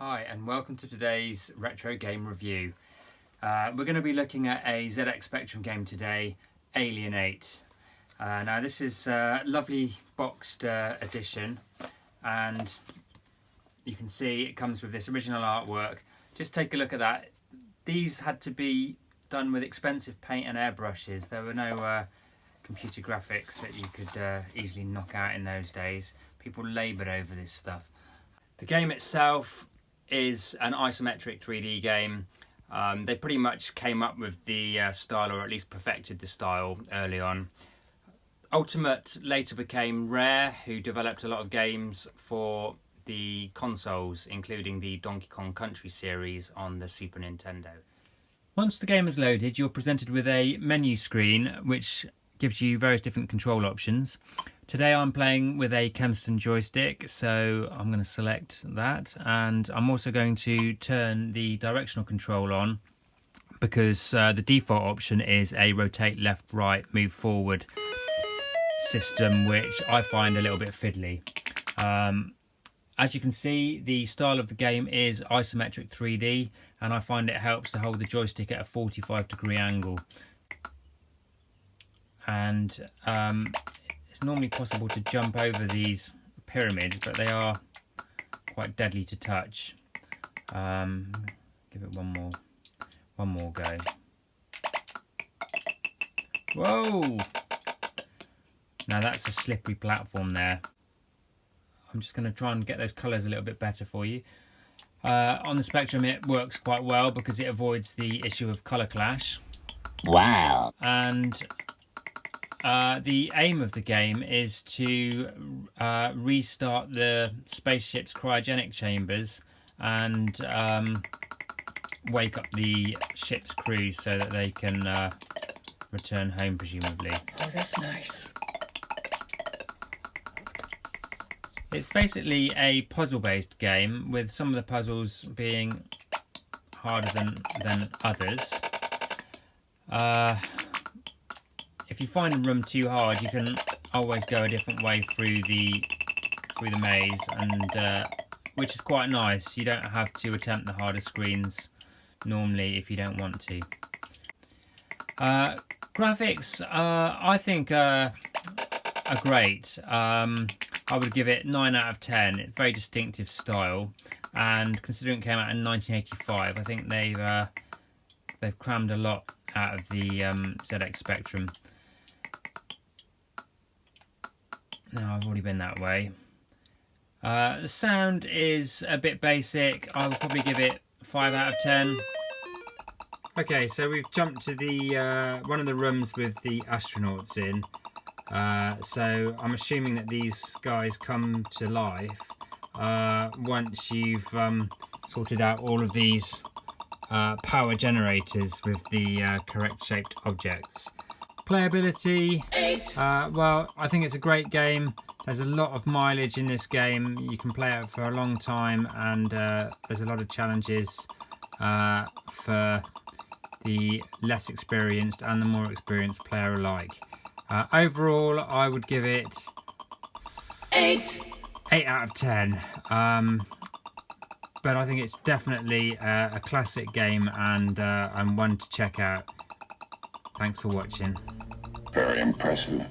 Hi and welcome to today's retro game review. We're going to be looking at a ZX Spectrum game today, Alienate. Now this is a lovely boxed edition, and you can see it comes with this original artwork. Just take a look at that. These had to be done with expensive paint and airbrushes. There were no computer graphics that you could easily knock out in those days. People laboured over this stuff. The game itself is an isometric 3D game. They pretty much came up with the style, or at least perfected the style early on. Ultimate later became Rare, who developed a lot of games for the consoles, including the Donkey Kong Country series on the Super Nintendo. Once the game is loaded, you're presented with a menu screen which gives you various different control options. Today I'm playing with a Kempston joystick, so I'm going to select that, and I'm also going to turn the directional control on because the default option is a rotate left, right, move forward system, which I find a little bit fiddly. As you can see, the style of the game is isometric 3D, and I find it helps to hold the joystick at a 45-degree angle. And it's normally possible to jump over these pyramids, but they are quite deadly to touch. Give it one more go. Whoa! Now that's a slippery platform there. I'm just going to try and get those colours a little bit better for you. On the Spectrum it works quite well because it avoids the issue of colour clash. Wow! And the aim of the game is to restart the spaceship's cryogenic chambers and wake up the ship's crew so that they can return home, presumably. Oh, that's nice. It's basically a puzzle-based game, with some of the puzzles being harder than others. If you find a room too hard, you can always go a different way through the maze, and which is quite nice. You don't have to attempt the harder screens normally if you don't want to. Graphics, I think, are great. I would give it 9 out of 10. It's very distinctive style, and considering it came out in 1985, I think they've crammed a lot out of the ZX Spectrum. Now I've already been that way. The sound is a bit basic. I would probably give it 5 out of 10. Okay, so we've jumped to the one of the rooms with the astronauts in. So I'm assuming that these guys come to life once you've sorted out all of these power generators with the correct shaped objects. Playability, well, I think it's a great game. There's a lot of mileage in this game. You can play it for a long time, and there's a lot of challenges for the less experienced and the more experienced player alike. Overall, I would give it 8 out of 10. But I think it's definitely a classic game, and one to check out. Thanks for watching. Very impressive.